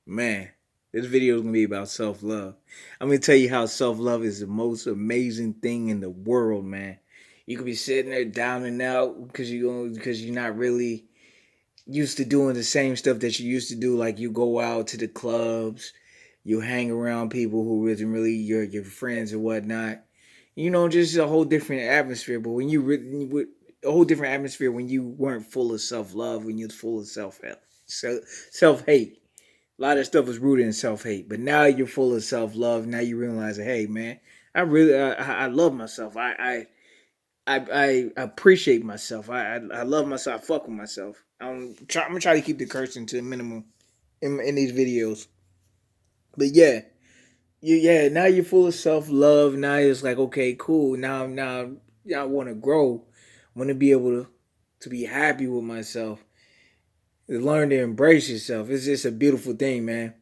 Man, this video is gonna be about self love. I'm gonna tell you how self love is the most amazing thing in the world, man. You could be sitting there down and out because you're not really used to doing the same stuff that you used to do. Like you go out to the clubs, you hang around people who isn't really your friends or whatnot. Just a whole different atmosphere. But when you really with a whole different atmosphere when you weren't full of self love, when you was full of self hate. A lot of stuff was rooted in self hate, but now you're full of self love. Now you realize, hey man, I love myself. I appreciate myself. I love myself. I fuck with myself. I'm gonna try to keep the cursing to a minimum in these videos. But yeah, now you're full of self love. Now it's like, okay, cool. Now I want to grow. I want to be able to be happy with myself. Learn to embrace yourself. It's just a beautiful thing, man.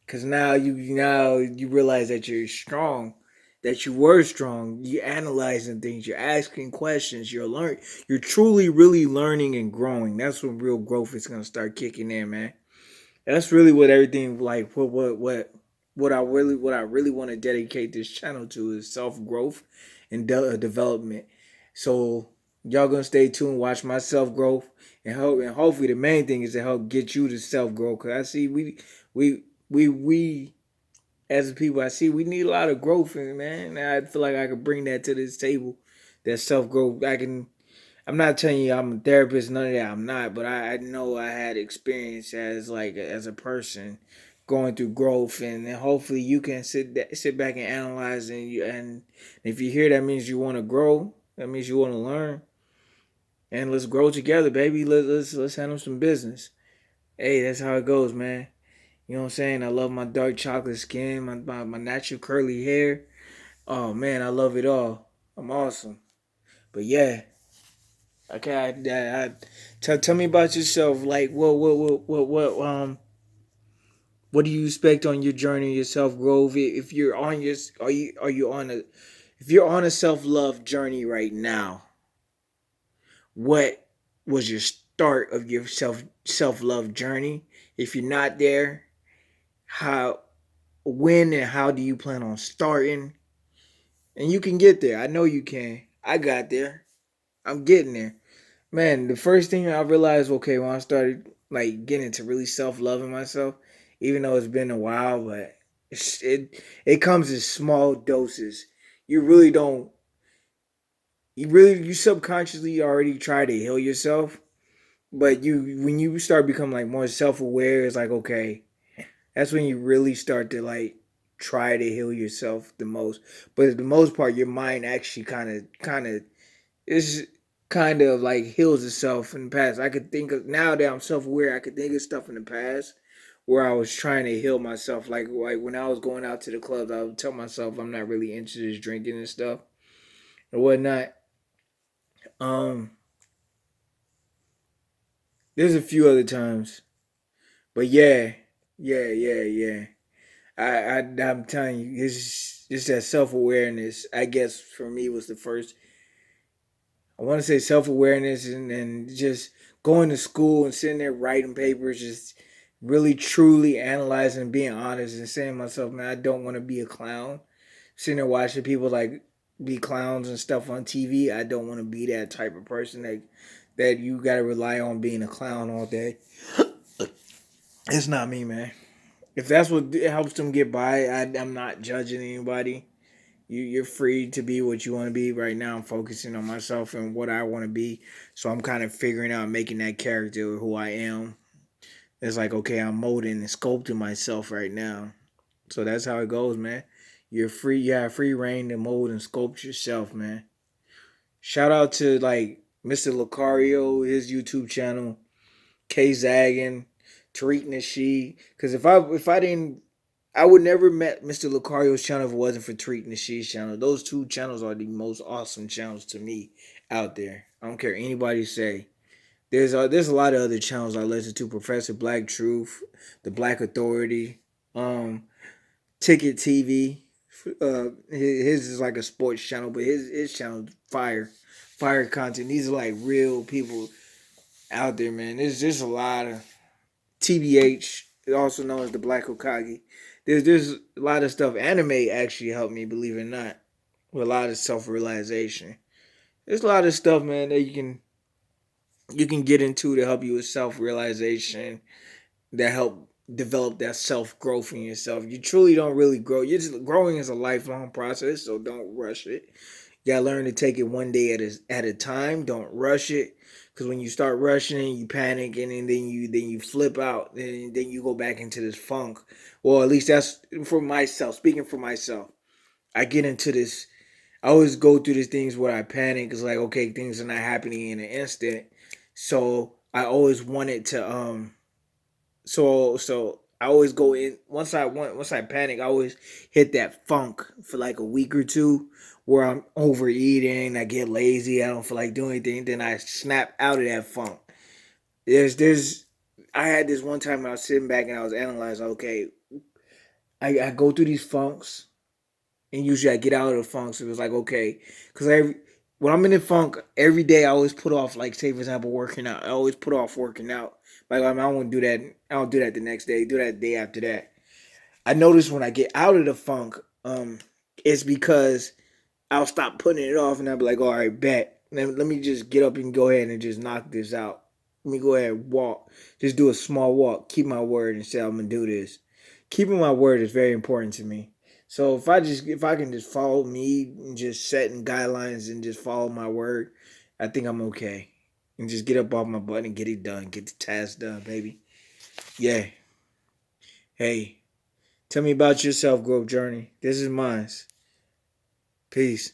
Cause now you realize that you're strong, that you were strong. You're analyzing things. You're asking questions. You're truly, really learning and growing. That's when real growth is gonna start kicking in, man. That's really what everything like. What I really want to dedicate this channel to is self growth and development. So y'all gonna stay tuned, watch my self growth, and hopefully the main thing is to help get you to self growth. Cause I see we as a people, I see we need a lot of growth, and man, I feel like I could bring that to this table. That self growth, I can. I'm not telling you I'm a therapist, none of that. I'm not, but I know I had experience as a person going through growth, and then hopefully you can sit back and analyze, and if you hear that means you want to grow, that means you want to learn, and let's grow together, baby. Let's handle some business. Hey, that's how it goes, man. You know what I'm saying? I love my dark chocolate skin, my natural curly hair. Oh man, I love it all. I'm awesome. But yeah, okay. Tell me about yourself. Like, what do you expect on your journey, your self growth? If you're on your, are you on a, if you're on a self love journey right now, what was your start of your self love journey? If you're not there, how, when, and how do you plan on starting? And you can get there. I know you can. I got there. I'm getting there. Man, the first thing I realized, okay, when I started like getting into really self loving myself, even though it's been a while, but it comes in small doses. You really don't. You subconsciously already try to heal yourself, but you when you start becoming like more self aware, it's like okay, that's when you really start to like try to heal yourself the most. But for the most part, your mind actually kind of is kind of like heals itself in the past. I could think of now that I'm self aware. I could think of stuff in the past where I was trying to heal myself. Like when I was going out to the clubs, I would tell myself I'm not really into this drinking and stuff and whatnot. Um, there's a few other times, but yeah. I'm telling you, it's that self awareness. I guess for me was the first. I want to say self awareness and just going to school and sitting there writing papers, just really truly analyzing, being honest, and saying to myself, man, I don't want to be a clown. Sitting there watching people like be clowns and stuff on TV. I don't want to be that type of person that you got to rely on being a clown all day. It's not me, man. If that's what helps them get by, I'm not judging anybody. You're free to be what you want to be. Right now, I'm focusing on myself and what I want to be. So I'm kind of figuring out making that character who I am. It's like okay, I'm molding and sculpting myself right now. So that's how it goes, man. You're free. You have free reign to mold and sculpt yourself, man. Shout out to like Mr. Lucario, his YouTube channel, K Zaggin, Tariq Nasheed. Because if I didn't, I would never met Mr. Lucario's channel if it wasn't for Tariq Nasheed's channel. Those two channels are the most awesome channels to me out there. I don't care anybody say. There's a lot of other channels I listen to. Professor Black Truth, The Black Authority, um, Ticket TV. His is like a sports channel, but his channel fire content. These are like real people out there, man. There's just a lot of TBH. also known as the Black Hokage. There's a lot of stuff. Anime actually helped me, believe it or not, with a lot of self realization. There's a lot of stuff, man, that you can get into to help you with self realization, that help develop that self growth in yourself. You truly don't really grow. You're just growing is a lifelong process, so don't rush it. You gotta learn to take it one day at a time. Don't rush it, because when you start rushing it, you panic, and then you flip out, and then you go back into this funk. Well, at least that's for myself. Speaking for myself, I get into this. I always go through these things where I panic. It's like, okay, things are not happening in an instant, so I always wanted to so I always go in once I panic, I always hit that funk for like a week or two where I'm overeating, I get lazy, I don't feel like doing anything, then I snap out of that funk. There's I had this one time when I was sitting back and I was analyzing, okay, I go through these funks, and usually I get out of the funk. So it was like, okay, because when I'm in the funk every day, I always put off, like, say for example, working out. I always put off working out. Like, I don't want to do that. I don't do that the next day. Do that the day after that. I notice when I get out of the funk, it's because I'll stop putting it off, and I'll be like, all right, bet. Let me just get up and go ahead and just knock this out. Let me go ahead and walk. Just do a small walk. Keep my word and say I'm gonna do this. Keeping my word is very important to me. So if I can just follow me and just setting guidelines and just follow my word, I think I'm okay. And just get up off my butt and get it done. Get the task done, baby. Yeah. Hey, tell me about your self growth journey. This is mine. Peace.